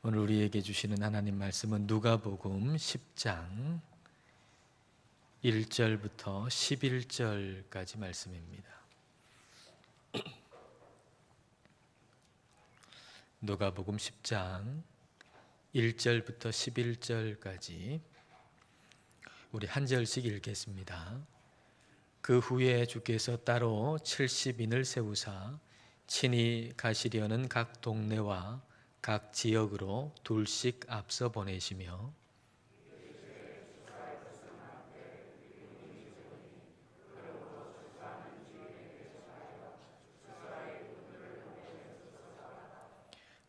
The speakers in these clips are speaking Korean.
오늘 우리에게 주시는 하나님 말씀은 누가복음 10장 1절부터 11절까지 말씀입니다. 누가복음 10장 1절부터 11절까지 우리 한 절씩 읽겠습니다. 그 후에 주께서 따로 70인을 세우사 친히 가시려는 각 동네와 각 지역으로 둘씩 앞서 보내시며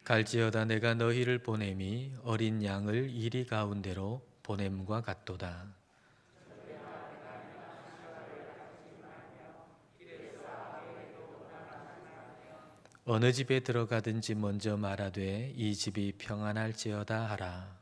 갈지어다 내가 너희를 보냄이 어린 양을 이리 가운데로 보냄과 같도다. 어느 집에 들어가든지 먼저 말하되 이 집이 평안할지어다 하라.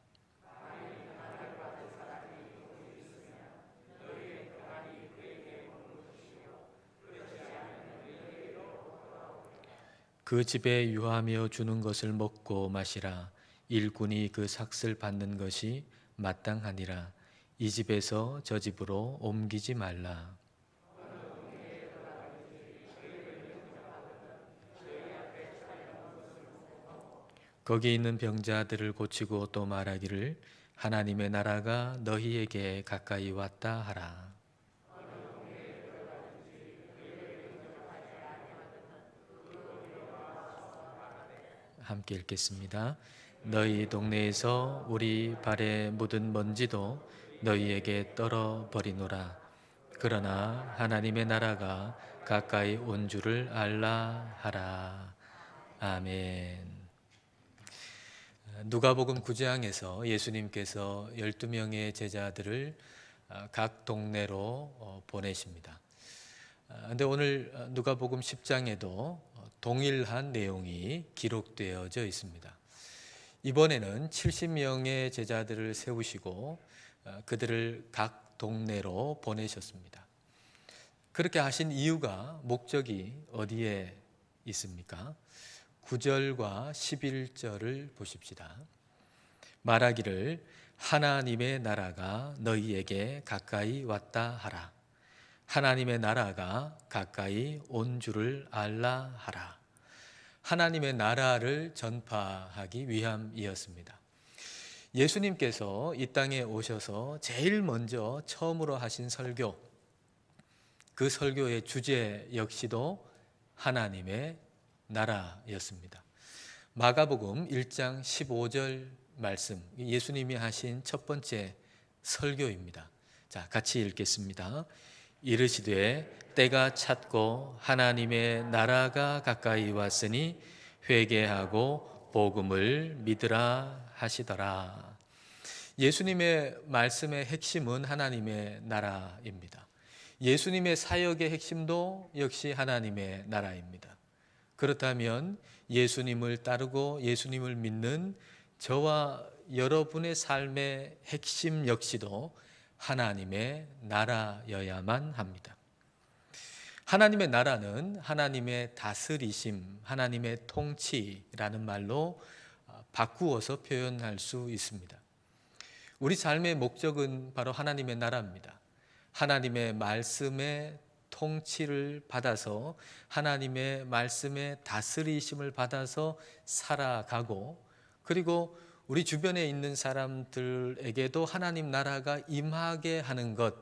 그 집에 유하며 주는 것을 먹고 마시라. 일꾼이 그 삭슬 받는 것이 마땅하니라. 이 집에서 저 집으로 옮기지 말라. 거기 있는 병자들을 고치고 또 말하기를 하나님의 나라가 너희에게 가까이 왔다 하라. 함께 읽겠습니다. 너희 동네에서 우리 발에 묻은 먼지도 너희에게 떨어버리노라. 그러나 하나님의 나라가 가까이 온 줄을 알라 하라. 아멘. 누가복음 9장에서 예수님께서 12명의 제자들을 각 동네로 보내십니다. 그런데 오늘 누가복음 10장에도 동일한 내용이 기록되어져 있습니다. 이번에는 70명의 제자들을 세우시고 그들을 각 동네로 보내셨습니다. 그렇게 하신 이유가, 목적이 어디에 있습니까? 9절과 11절을 보십시다. 말하기를 하나님의 나라가 너희에게 가까이 왔다 하라. 하나님의 나라가 가까이 온 줄을 알라 하라. 하나님의 나라를 전파하기 위함이었습니다. 예수님께서 이 땅에 오셔서 제일 먼저 처음으로 하신 설교, 그 설교의 주제 역시도 하나님의 나라였습니다. 마가복음 1장 15절 말씀, 예수님이 하신 첫 번째 설교입니다. 자, 같이 읽겠습니다. 이르시되 때가 찼고 하나님의 나라가 가까이 왔으니 회개하고 복음을 믿으라 하시더라. 예수님의 말씀의 핵심은 하나님의 나라입니다. 예수님의 사역의 핵심도 역시 하나님의 나라입니다. 그렇다면 예수님을 따르고 예수님을 믿는 저와 여러분의 삶의 핵심 역시도 하나님의 나라여야만 합니다. 하나님의 나라는 하나님의 다스리심, 하나님의 통치라는 말로 바꾸어서 표현할 수 있습니다. 우리 삶의 목적은 바로 하나님의 나라입니다. 하나님의 말씀의 통치를 받아서, 하나님의 말씀의 다스리심을 받아서 살아가고, 그리고 우리 주변에 있는 사람들에게도 하나님 나라가 임하게 하는 것,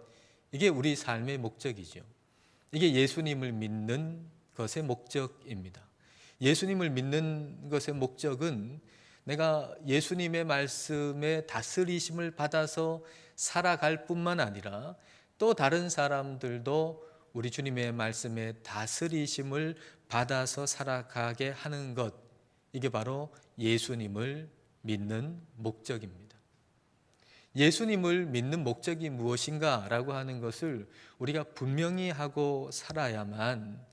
이게 우리 삶의 목적이죠. 이게 예수님을 믿는 것의 목적입니다. 예수님을 믿는 것의 목적은 내가 예수님의 말씀에 다스리심을 받아서 살아갈 뿐만 아니라 또 다른 사람들도 우리 주님의 말씀에 다스리심을 받아서 살아가게 하는 것, 이게 바로 예수님을 믿는 목적입니다. 예수님을 믿는 목적이 무엇인가 라고 하는 것을 우리가 분명히 하고 살아야만,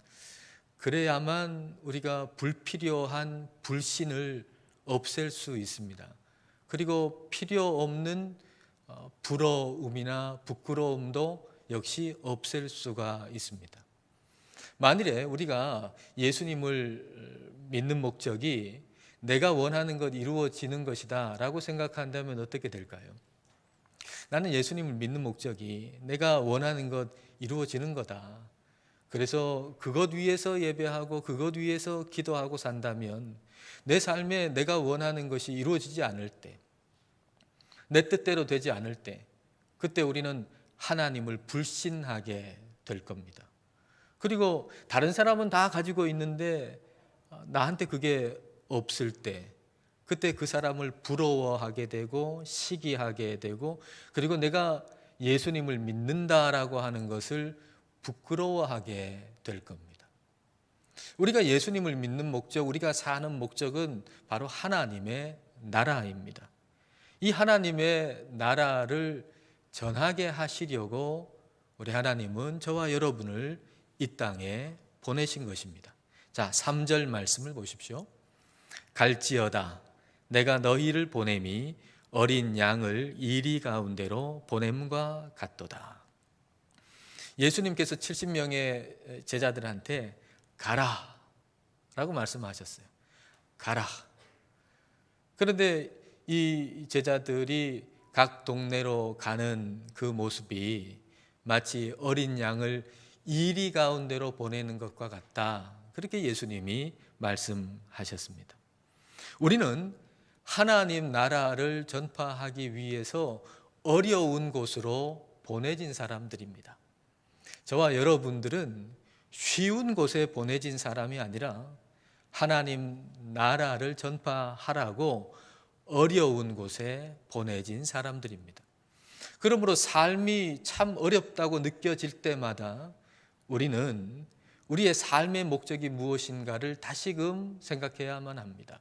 그래야만 우리가 불필요한 불신을 없앨 수 있습니다. 그리고 필요 없는 부러움이나 부끄러움도 역시 없앨 수가 있습니다. 만일에 우리가 예수님을 믿는 목적이 내가 원하는 것 이루어지는 것이다 라고 생각한다면 어떻게 될까요? 나는 예수님을 믿는 목적이 내가 원하는 것 이루어지는 거다. 그래서 그것 위해서 예배하고 그것 위해서 기도하고 산다면 내 삶에 내가 원하는 것이 이루어지지 않을 때, 내 뜻대로 되지 않을 때, 그때 우리는 하나님을 불신하게 될 겁니다. 그리고 다른 사람은 다 가지고 있는데 나한테 그게 없을 때, 그때 그 사람을 부러워하게 되고 시기하게 되고, 그리고 내가 예수님을 믿는다라고 하는 것을 부끄러워하게 될 겁니다. 우리가 예수님을 믿는 목적, 우리가 사는 목적은 바로 하나님의 나라입니다. 이 하나님의 나라를 전하게 하시려고 우리 하나님은 저와 여러분을 이 땅에 보내신 것입니다. 자, 3절 말씀을 보십시오. 갈지어다 내가 너희를 보냄이 어린 양을 이리 가운데로 보냄과 같도다. 예수님께서 70명의 제자들한테 가라 라고 말씀하셨어요. 가라. 그런데 이 제자들이 각 동네로 가는 그 모습이 마치 어린 양을 이리 가운데로 보내는 것과 같다. 그렇게 예수님이 말씀하셨습니다. 우리는 하나님 나라를 전파하기 위해서 어려운 곳으로 보내진 사람들입니다. 저와 여러분들은 쉬운 곳에 보내진 사람이 아니라 하나님 나라를 전파하라고 어려운 곳에 보내진 사람들입니다. 그러므로 삶이 참 어렵다고 느껴질 때마다 우리는 우리의 삶의 목적이 무엇인가를 다시금 생각해야만 합니다.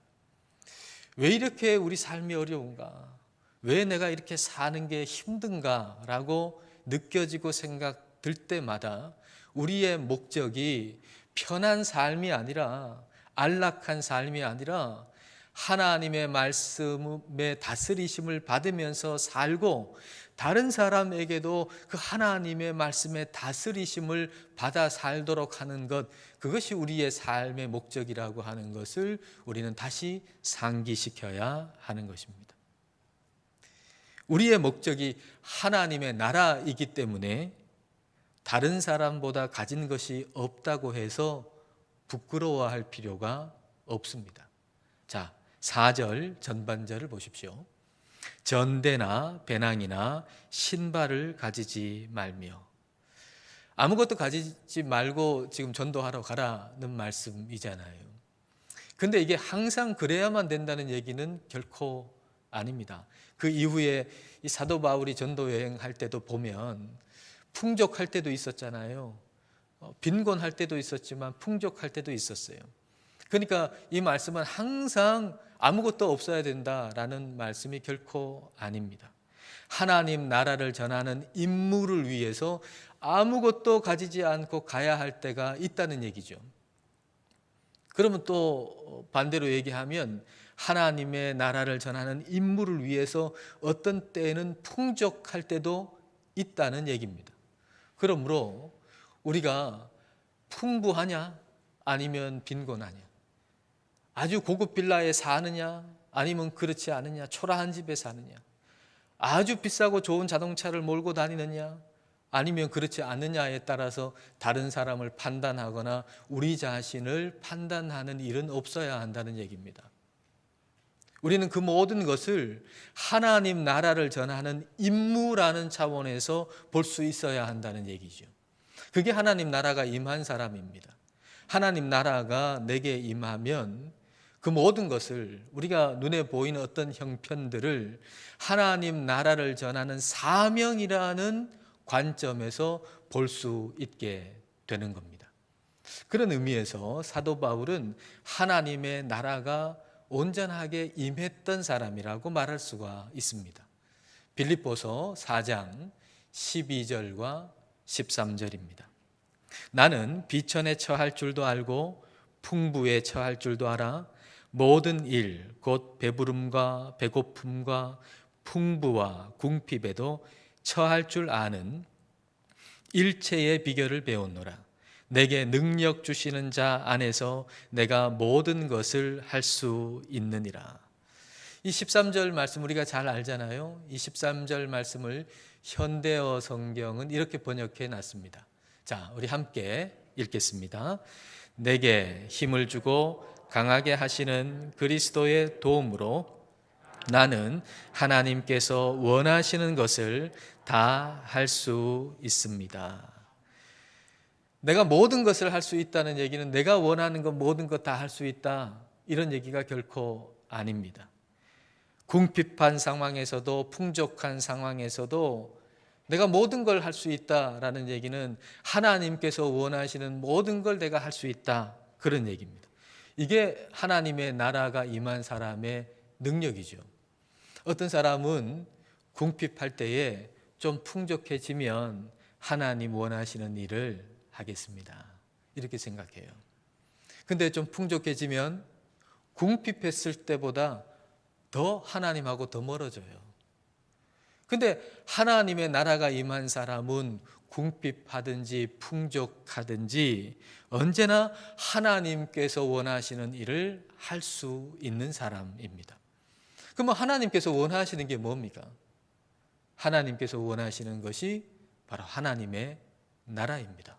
왜 이렇게 우리 삶이 어려운가? 왜 내가 이렇게 사는 게 힘든가? 라고 느껴지고 생각들 때마다 우리의 목적이 편한 삶이 아니라, 안락한 삶이 아니라 하나님의 말씀의 다스리심을 받으면서 살고 다른 사람에게도 그 하나님의 말씀의 다스리심을 받아 살도록 하는 것, 그것이 우리의 삶의 목적이라고 하는 것을 우리는 다시 상기시켜야 하는 것입니다. 우리의 목적이 하나님의 나라이기 때문에 다른 사람보다 가진 것이 없다고 해서 부끄러워할 필요가 없습니다. 자, 4절 전반절을 보십시오. 전대나 배낭이나 신발을 가지지 말며. 아무것도 가지지 말고 지금 전도하러 가라는 말씀이잖아요. 근데 이게 항상 그래야만 된다는 얘기는 결코 아닙니다. 그 이후에 이 사도 바울이 전도 여행할 때도 보면 풍족할 때도 있었잖아요. 빈곤할 때도 있었지만 풍족할 때도 있었어요. 그러니까 이 말씀은 항상 아무것도 없어야 된다라는 말씀이 결코 아닙니다. 하나님 나라를 전하는 임무를 위해서 아무것도 가지지 않고 가야 할 때가 있다는 얘기죠. 그러면 또 반대로 얘기하면 하나님의 나라를 전하는 임무를 위해서 어떤 때에는 풍족할 때도 있다는 얘기입니다. 그러므로 우리가 풍부하냐 아니면 빈곤하냐, 아주 고급 빌라에 사느냐 아니면 그렇지 않느냐, 초라한 집에 사느냐, 아주 비싸고 좋은 자동차를 몰고 다니느냐 아니면 그렇지 않느냐에 따라서 다른 사람을 판단하거나 우리 자신을 판단하는 일은 없어야 한다는 얘기입니다. 우리는 그 모든 것을 하나님 나라를 전하는 임무라는 차원에서 볼 수 있어야 한다는 얘기죠. 그게 하나님 나라가 임한 사람입니다. 하나님 나라가 내게 임하면 그 모든 것을, 우리가 눈에 보이는 어떤 형편들을 하나님 나라를 전하는 사명이라는 관점에서 볼 수 있게 되는 겁니다. 그런 의미에서 사도 바울은 하나님의 나라가 온전하게 임했던 사람이라고 말할 수가 있습니다. 빌립보서 4장 12절과 13절입니다. 나는 비천에 처할 줄도 알고 풍부에 처할 줄도 알아 모든 일 곧 배부름과 배고픔과 풍부와 궁핍에도 처할 줄 아는 일체의 비결을 배웠노라. 내게 능력 주시는 자 안에서 내가 모든 것을 할 수 있느니라. 이 13절 말씀 우리가 잘 알잖아요. 이 13절 말씀을 현대어 성경은 이렇게 번역해 놨습니다. 자, 우리 함께 읽겠습니다. 내게 힘을 주고 강하게 하시는 그리스도의 도움으로 나는 하나님께서 원하시는 것을 다 할 수 있습니다. 내가 모든 것을 할 수 있다는 얘기는 내가 원하는 것 모든 것 다 할 수 있다, 이런 얘기가 결코 아닙니다. 궁핍한 상황에서도 풍족한 상황에서도 내가 모든 걸 할 수 있다라는 얘기는 하나님께서 원하시는 모든 걸 내가 할 수 있다, 그런 얘기입니다. 이게 하나님의 나라가 임한 사람의 능력이죠. 어떤 사람은 궁핍할 때에 좀 풍족해지면 하나님 원하시는 일을 하겠습니다, 이렇게 생각해요. 근데 좀 풍족해지면 궁핍했을 때보다 더 하나님하고 더 멀어져요. 근데 하나님의 나라가 임한 사람은 궁핍하든지 풍족하든지 언제나 하나님께서 원하시는 일을 할 수 있는 사람입니다. 그러면 하나님께서 원하시는 게 뭡니까? 하나님께서 원하시는 것이 바로 하나님의 나라입니다.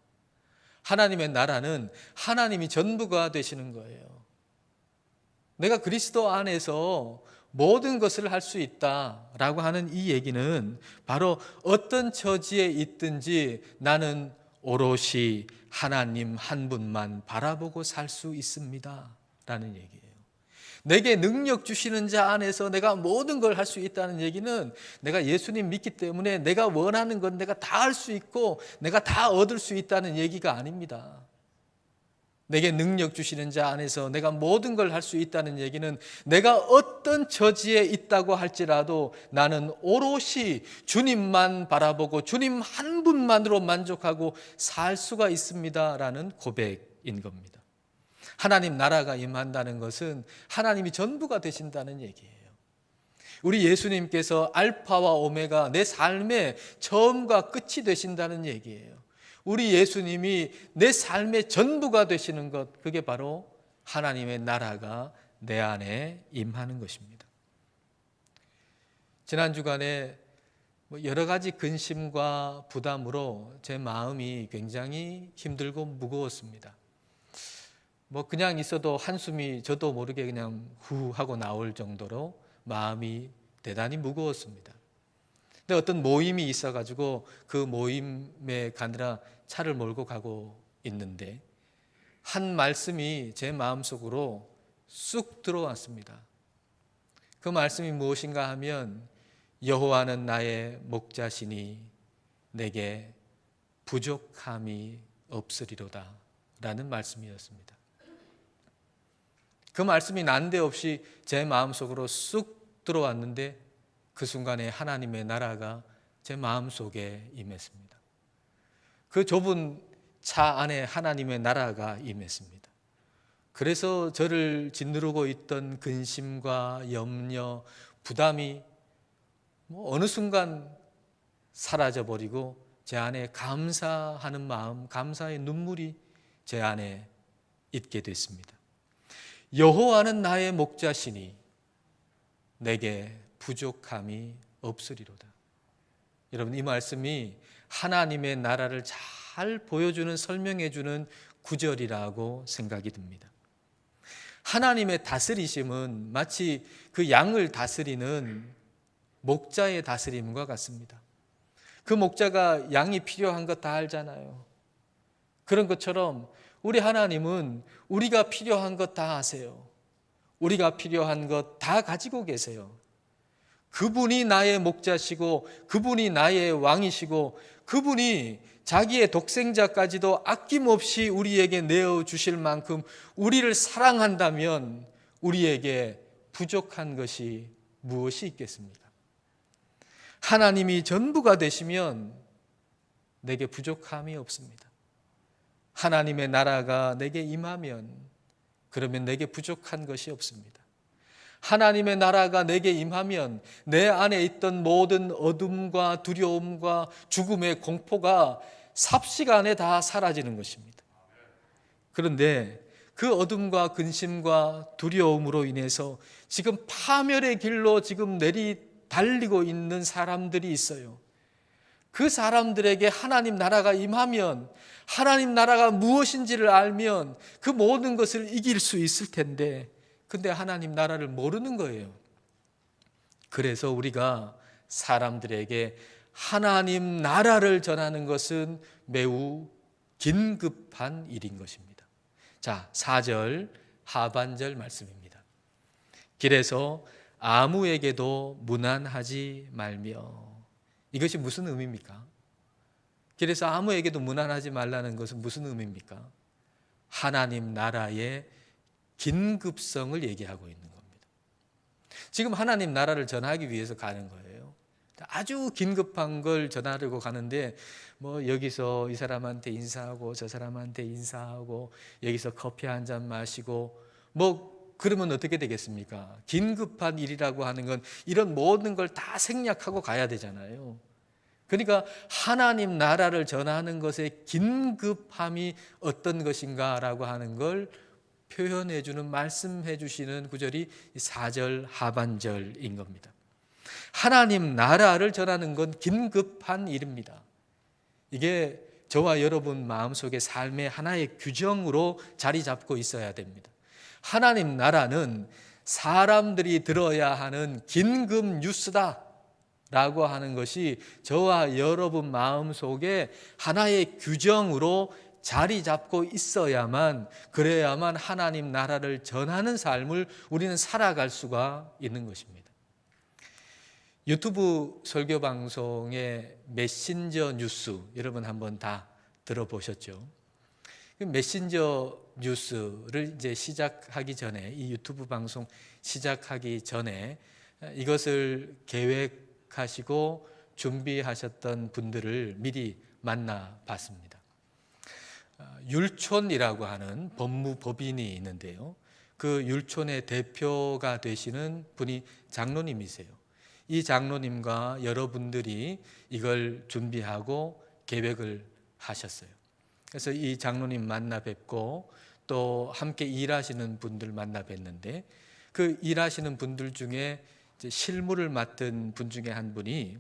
하나님의 나라는 하나님이 전부가 되시는 거예요. 내가 그리스도 안에서 모든 것을 할 수 있다라고 하는 이 얘기는 바로 어떤 처지에 있든지 나는 오롯이 하나님 한 분만 바라보고 살 수 있습니다 라는 얘기예요. 내게 능력 주시는 자 안에서 내가 모든 걸 할 수 있다는 얘기는 내가 예수님 믿기 때문에 내가 원하는 건 내가 다 할 수 있고 내가 다 얻을 수 있다는 얘기가 아닙니다. 내게 능력 주시는 자 안에서 내가 모든 걸 할 수 있다는 얘기는 내가 어떤 처지에 있다고 할지라도 나는 오롯이 주님만 바라보고 주님 한 분만으로 만족하고 살 수가 있습니다라는 고백인 겁니다. 하나님 나라가 임한다는 것은 하나님이 전부가 되신다는 얘기예요. 우리 예수님께서 알파와 오메가, 내 삶의 처음과 끝이 되신다는 얘기예요. 우리 예수님이 내 삶의 전부가 되시는 것, 그게 바로 하나님의 나라가 내 안에 임하는 것입니다. 지난 주간에 여러 가지 근심과 부담으로 제 마음이 굉장히 힘들고 무거웠습니다. 그냥 있어도 한숨이 저도 모르게 그냥 후 하고 나올 정도로 마음이 대단히 무거웠습니다. 근데 어떤 모임이 있어가지고 그 모임에 가느라 차를 몰고 가고 있는데 한 말씀이 제 마음속으로 쑥 들어왔습니다. 그 말씀이 무엇인가 하면 여호와는 나의 목자시니 내게 부족함이 없으리로다 라는 말씀이었습니다. 그 말씀이 난데없이 제 마음속으로 쑥 들어왔는데 그 순간에 하나님의 나라가 제 마음속에 임했습니다. 그 좁은 차 안에 하나님의 나라가 임했습니다. 그래서 저를 짓누르고 있던 근심과 염려, 부담이 어느 순간 사라져버리고 제 안에 감사하는 마음, 감사의 눈물이 제 안에 있게 됐습니다. 여호와는 나의 목자시니 내게 부족함이 없으리로다. 여러분, 이 말씀이 하나님의 나라를 잘 보여주는, 설명해주는 구절이라고 생각이 듭니다. 하나님의 다스리심은 마치 그 양을 다스리는 목자의 다스림과 같습니다. 그 목자가 양이 필요한 것 다 알잖아요. 그런 것처럼 우리 하나님은 우리가 필요한 것 다 아세요. 우리가 필요한 것 다 가지고 계세요. 그분이 나의 목자시고 그분이 나의 왕이시고 그분이 자기의 독생자까지도 아낌없이 우리에게 내어주실 만큼 우리를 사랑한다면 우리에게 부족한 것이 무엇이 있겠습니까? 하나님이 전부가 되시면 내게 부족함이 없습니다. 하나님의 나라가 내게 임하면 그러면 내게 부족한 것이 없습니다. 하나님의 나라가 내게 임하면 내 안에 있던 모든 어둠과 두려움과 죽음의 공포가 삽시간에 다 사라지는 것입니다. 그런데 그 어둠과 근심과 두려움으로 인해서 지금 파멸의 길로 지금 달리고 있는 사람들이 있어요. 그 사람들에게 하나님 나라가 임하면, 하나님 나라가 무엇인지를 알면 그 모든 것을 이길 수 있을 텐데, 근데 하나님 나라를 모르는 거예요. 그래서 우리가 사람들에게 하나님 나라를 전하는 것은 매우 긴급한 일인 것입니다. 자, 4절 하반절 말씀입니다. 길에서 아무에게도 무난하지 말며. 이것이 무슨 의미입니까? 길에서 아무에게도 무난하지 말라는 것은 무슨 의미입니까? 하나님 나라의 긴급성을 얘기하고 있는 겁니다. 지금 하나님 나라를 전하기 위해서 가는 거예요. 아주 긴급한 걸 전하려고 가는데 뭐 여기서 이 사람한테 인사하고 저 사람한테 인사하고 여기서 커피 한 잔 마시고 뭐 그러면 어떻게 되겠습니까? 긴급한 일이라고 하는 건 이런 모든 걸 다 생략하고 가야 되잖아요. 그러니까 하나님 나라를 전하는 것의 긴급함이 어떤 것인가라고 하는 걸 표현해 주는, 말씀해 주시는 구절이 4절 하반절인 겁니다. 하나님 나라를 전하는 건 긴급한 일입니다. 이게 저와 여러분 마음속에 삶의 하나의 규정으로 자리 잡고 있어야 됩니다. 하나님 나라는 사람들이 들어야 하는 긴급 뉴스다 라고 하는 것이 저와 여러분 마음속에 하나의 규정으로 자리 잡고 있어야만, 그래야만 하나님 나라를 전하는 삶을 우리는 살아갈 수가 있는 것입니다. 유튜브 설교 방송의 메신저 뉴스, 여러분 한번 다 들어보셨죠? 메신저 뉴스를 이제 시작하기 전에, 이 유튜브 방송 시작하기 전에 이것을 계획하시고 준비하셨던 분들을 미리 만나봤습니다. 율촌이라고 하는 법무법인이 있는데요. 그 율촌의 대표가 되시는 분이 장로님이세요. 이 장로님과 여러분들이 이걸 준비하고 계획을 하셨어요. 그래서 이 장로님 만나 뵙고 또 함께 일하시는 분들 만나 뵀는데, 그 일하시는 분들 중에 이제 실무를 맡은 분 중에 한 분이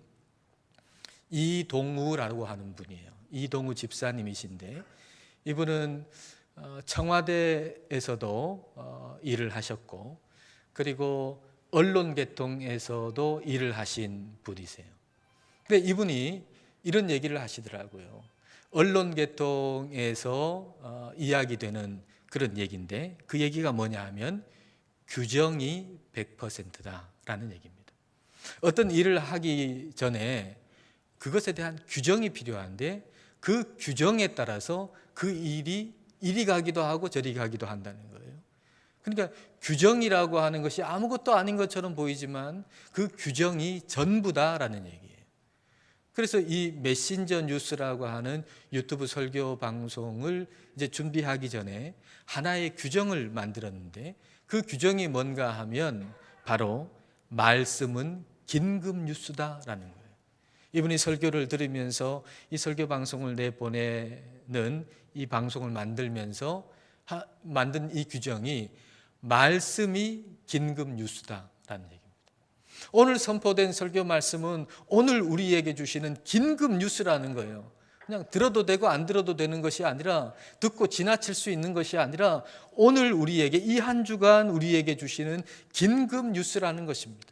이동우라고 하는 분이에요. 이동우 집사님이신데, 이분은 청와대에서도 일을 하셨고, 그리고 언론계통에서도 일을 하신 분이세요. 근데 이분이 이런 얘기를 하시더라고요. 언론계통에서 이야기되는 그런 얘기인데, 그 얘기가 뭐냐 하면 규정이 100%다라는 얘기입니다. 어떤 일을 하기 전에 그것에 대한 규정이 필요한데, 그 규정에 따라서 그 일이 이리 가기도 하고 저리 가기도 한다는 거예요. 그러니까 규정이라고 하는 것이 아무것도 아닌 것처럼 보이지만 그 규정이 전부다라는 얘기예요. 그래서 이 메신저 뉴스라고 하는 유튜브 설교 방송을 이제 준비하기 전에 하나의 규정을 만들었는데, 그 규정이 뭔가 하면 바로 말씀은 긴급 뉴스다라는 거예요. 이분이 설교를 들으면서 이 설교 방송을 내보내는 이 방송을 만들면서 만든 이 규정이 말씀이 긴급 뉴스다라는 얘기입니다. 오늘 선포된 설교 말씀은 오늘 우리에게 주시는 긴급 뉴스라는 거예요. 그냥 들어도 되고 안 들어도 되는 것이 아니라, 듣고 지나칠 수 있는 것이 아니라, 오늘 우리에게, 이 한 주간 우리에게 주시는 긴급 뉴스라는 것입니다.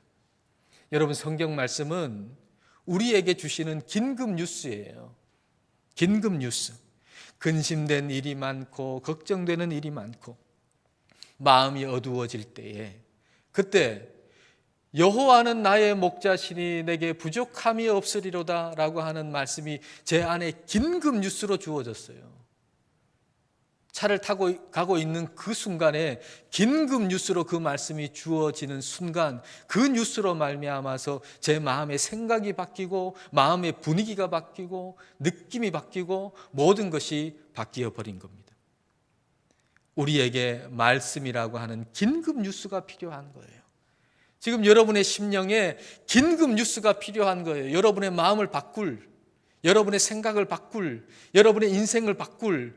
여러분, 성경 말씀은 우리에게 주시는 긴급 뉴스예요. 긴급 뉴스. 근심된 일이 많고 걱정되는 일이 많고 마음이 어두워질 때에, 그때 여호와는 나의 목자시니 내게 부족함이 없으리로다 라고 하는 말씀이 제 안에 긴급 뉴스로 주어졌어요. 차를 타고 가고 있는 그 순간에 긴급 뉴스로 그 말씀이 주어지는 순간, 그 뉴스로 말미암아서 제 마음의 생각이 바뀌고 마음의 분위기가 바뀌고 느낌이 바뀌고 모든 것이 바뀌어 버린 겁니다. 우리에게 말씀이라고 하는 긴급 뉴스가 필요한 거예요. 지금 여러분의 심령에 긴급 뉴스가 필요한 거예요. 여러분의 마음을 바꿀, 여러분의 생각을 바꿀, 여러분의 인생을 바꿀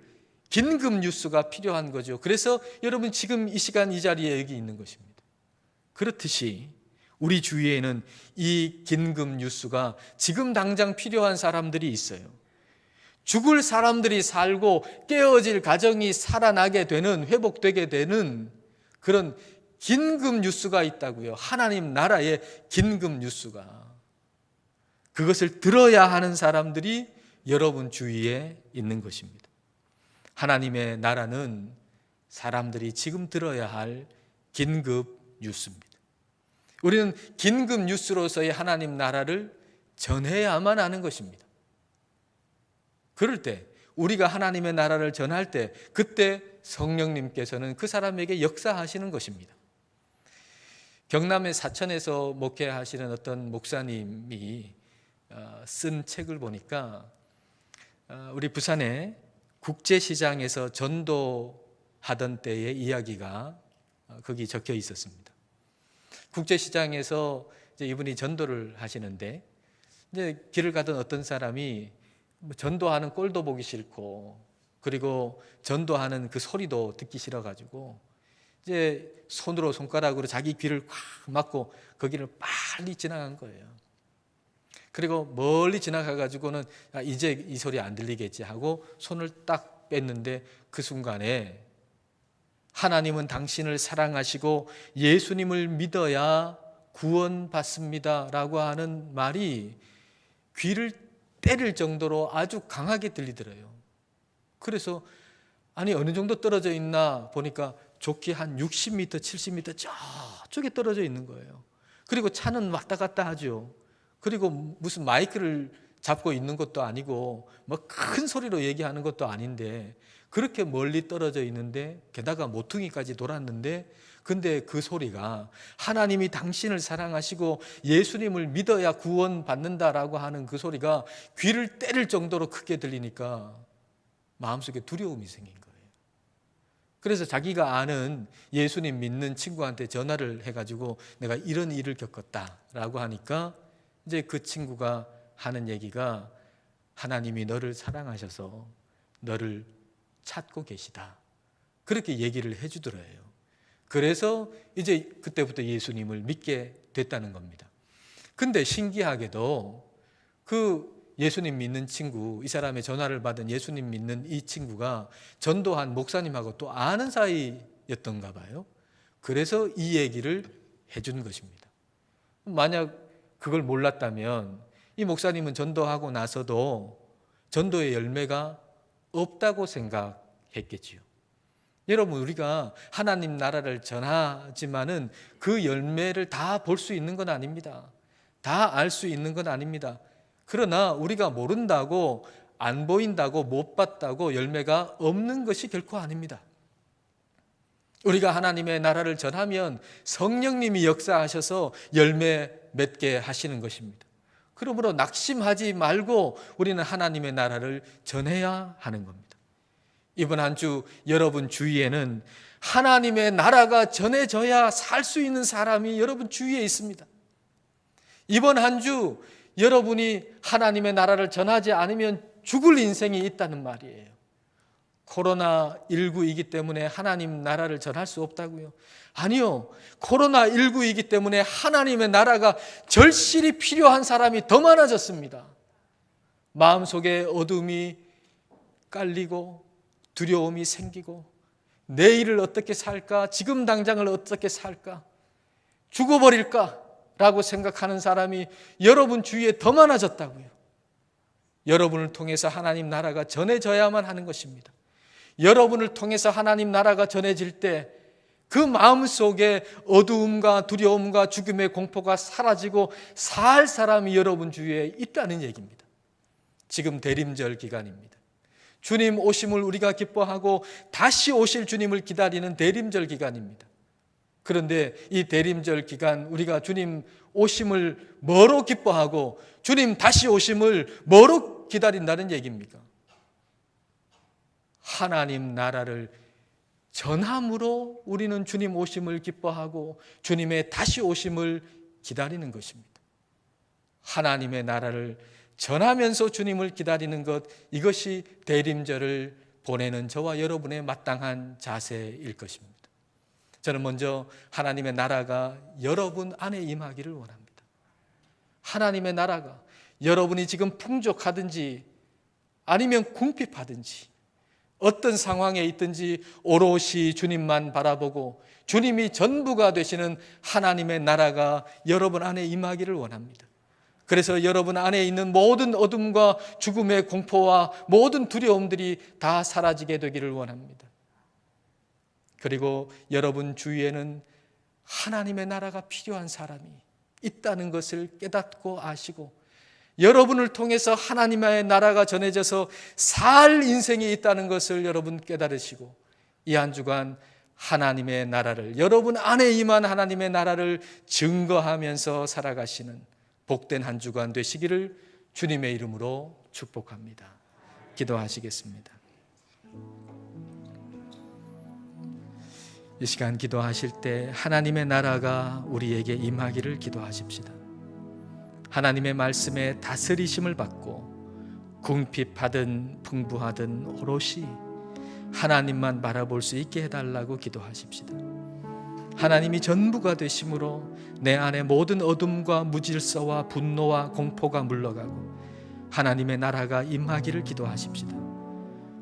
긴급 뉴스가 필요한 거죠. 그래서 여러분 지금 이 시간 이 자리에 여기 있는 것입니다. 그렇듯이 우리 주위에는 이 긴급 뉴스가 지금 당장 필요한 사람들이 있어요. 죽을 사람들이 살고 깨어질 가정이 살아나게 되는, 회복되게 되는 그런 긴급 뉴스가 있다고요. 하나님 나라의 긴급 뉴스가. 그것을 들어야 하는 사람들이 여러분 주위에 있는 것입니다. 하나님의 나라는 사람들이 지금 들어야 할 긴급 뉴스입니다. 우리는 긴급 뉴스로서의 하나님 나라를 전해야만 하는 것입니다. 그럴 때 우리가 하나님의 나라를 전할 때 그때 성령님께서는 그 사람에게 역사하시는 것입니다. 경남의 사천에서 목회하시는 어떤 목사님이 쓴 책을 보니까 우리 부산의 국제시장에서 전도하던 때의 이야기가 거기 적혀 있었습니다. 국제시장에서 이제 이분이 전도를 하시는데 이제 길을 가던 어떤 사람이 전도하는 꼴도 보기 싫고 그리고 전도하는 그 소리도 듣기 싫어가지고 이제 손가락으로 자기 귀를 꽉 막고 거기를 빨리 지나간 거예요. 그리고 멀리 지나가가지고는 이제 이 소리 안 들리겠지 하고 손을 딱 뺐는데 그 순간에 하나님은 당신을 사랑하시고 예수님을 믿어야 구원받습니다 라고 하는 말이 귀를 때릴 정도로 아주 강하게 들리더래요. 그래서 아니 어느 정도 떨어져 있나 보니까 좋게 한 60m, 70m 저쪽에 떨어져 있는 거예요. 그리고 차는 왔다 갔다 하죠. 그리고 무슨 마이크를 잡고 있는 것도 아니고 뭐 큰 소리로 얘기하는 것도 아닌데 그렇게 멀리 떨어져 있는데 게다가 모퉁이까지 돌았는데 근데 그 소리가 하나님이 당신을 사랑하시고 예수님을 믿어야 구원받는다라고 하는 그 소리가 귀를 때릴 정도로 크게 들리니까 마음속에 두려움이 생긴 거예요. 그래서 자기가 아는 예수님 믿는 친구한테 전화를 해가지고 내가 이런 일을 겪었다라고 하니까 이제 그 친구가 하는 얘기가 하나님이 너를 사랑하셔서 너를 찾고 계시다. 그렇게 얘기를 해주더래요. 그래서 이제 그때부터 예수님을 믿게 됐다는 겁니다. 근데 신기하게도 그 예수님 믿는 친구, 이 사람의 전화를 받은 예수님 믿는 이 친구가 전도한 목사님하고 또 아는 사이였던가 봐요. 그래서 이 얘기를 해준 것입니다. 만약 그걸 몰랐다면 이 목사님은 전도하고 나서도 전도의 열매가 없다고 생각했겠지요. 여러분 우리가 하나님 나라를 전하지만은 그 열매를 다 볼 수 있는 건 아닙니다. 다 알 수 있는 건 아닙니다. 그러나 우리가 모른다고 안 보인다고 못 봤다고 열매가 없는 것이 결코 아닙니다. 우리가 하나님의 나라를 전하면 성령님이 역사하셔서 열매 맺게 하시는 것입니다. 그러므로 낙심하지 말고 우리는 하나님의 나라를 전해야 하는 겁니다. 이번 한 주 여러분 주위에는 하나님의 나라가 전해져야 살 수 있는 사람이 여러분 주위에 있습니다. 이번 한 주 여러분이 하나님의 나라를 전하지 않으면 죽을 인생이 있다는 말이에요. 코로나19이기 때문에 하나님 나라를 전할 수 없다고요? 아니요. 코로나19이기 때문에 하나님의 나라가 절실히 필요한 사람이 더 많아졌습니다. 마음속에 어둠이 깔리고 두려움이 생기고 내일을 어떻게 살까? 지금 당장을 어떻게 살까? 죽어버릴까? 라고 생각하는 사람이 여러분 주위에 더 많아졌다고요. 여러분을 통해서 하나님 나라가 전해져야만 하는 것입니다. 여러분을 통해서 하나님 나라가 전해질 때 그 마음속에 어두움과 두려움과 죽음의 공포가 사라지고 살 사람이 여러분 주위에 있다는 얘기입니다. 지금 대림절 기간입니다. 주님 오심을 우리가 기뻐하고 다시 오실 주님을 기다리는 대림절 기간입니다. 그런데 이 대림절 기간 우리가 주님 오심을 뭐로 기뻐하고 주님 다시 오심을 뭐로 기다린다는 얘기입니까? 하나님 나라를 전함으로 우리는 주님 오심을 기뻐하고 주님의 다시 오심을 기다리는 것입니다. 하나님의 나라를 전하면서 주님을 기다리는 것, 이것이 대림절을 보내는 저와 여러분의 마땅한 자세일 것입니다. 저는 먼저 하나님의 나라가 여러분 안에 임하기를 원합니다. 하나님의 나라가 여러분이 지금 풍족하든지 아니면 궁핍하든지 어떤 상황에 있든지 오롯이 주님만 바라보고 주님이 전부가 되시는 하나님의 나라가 여러분 안에 임하기를 원합니다. 그래서 여러분 안에 있는 모든 어둠과 죽음의 공포와 모든 두려움들이 다 사라지게 되기를 원합니다. 그리고 여러분 주위에는 하나님의 나라가 필요한 사람이 있다는 것을 깨닫고 아시고 여러분을 통해서 하나님의 나라가 전해져서 살 인생이 있다는 것을 여러분 깨달으시고 이 한 주간 하나님의 나라를, 여러분 안에 임한 하나님의 나라를 증거하면서 살아가시는 복된 한 주간 되시기를 주님의 이름으로 축복합니다. 기도하시겠습니다. 이 시간 기도하실 때 하나님의 나라가 우리에게 임하기를 기도하십시다. 하나님의 말씀에 다스리심을 받고 궁핍하든 풍부하든 오롯이 하나님만 바라볼 수 있게 해달라고 기도하십시다. 하나님이 전부가 되심으로 내 안에 모든 어둠과 무질서와 분노와 공포가 물러가고 하나님의 나라가 임하기를 기도하십시다.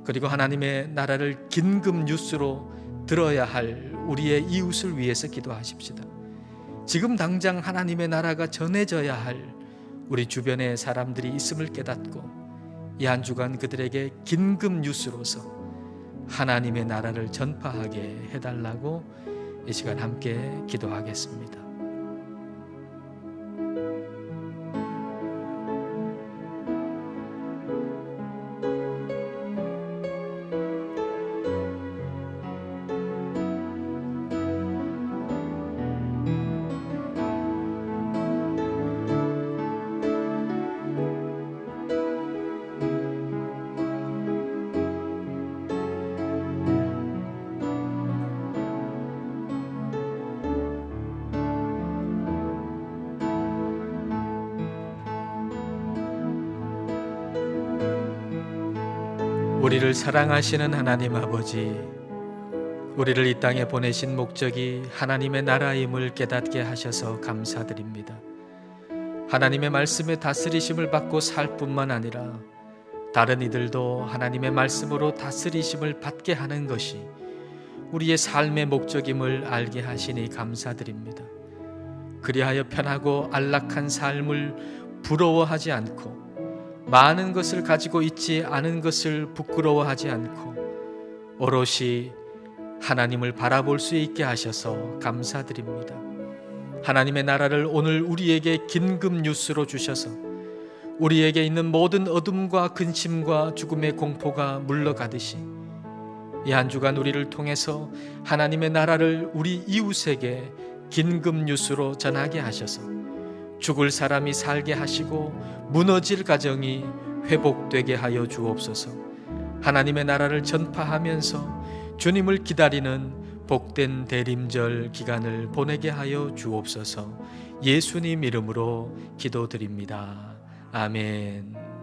그리고 하나님의 나라를 긴급 뉴스로 들어야 할 우리의 이웃을 위해서 기도하십시다. 지금 당장 하나님의 나라가 전해져야 할 우리 주변의 사람들이 있음을 깨닫고 이 한 주간 그들에게 긴급 뉴스로서 하나님의 나라를 전파하게 해달라고 이 시간 함께 기도하겠습니다. 우리를 사랑하시는 하나님 아버지, 우리를 이 땅에 보내신 목적이 하나님의 나라임을 깨닫게 하셔서 감사드립니다. 하나님의 말씀에 다스리심을 받고 살 뿐만 아니라 다른 이들도 하나님의 말씀으로 다스리심을 받게 하는 것이 우리의 삶의 목적임을 알게 하시니 감사드립니다. 그리하여 편하고 안락한 삶을 부러워하지 않고 많은 것을 가지고 있지 않은 것을 부끄러워하지 않고 오롯이 하나님을 바라볼 수 있게 하셔서 감사드립니다. 하나님의 나라를 오늘 우리에게 긴급 뉴스로 주셔서 우리에게 있는 모든 어둠과 근심과 죽음의 공포가 물러가듯이 이 한 주간 우리를 통해서 하나님의 나라를 우리 이웃에게 긴급 뉴스로 전하게 하셔서 죽을 사람이 살게 하시고 무너질 가정이 회복되게 하여 주옵소서. 하나님의 나라를 전파하면서 주님을 기다리는 복된 대림절 기간을 보내게 하여 주옵소서. 예수님 이름으로 기도드립니다. 아멘.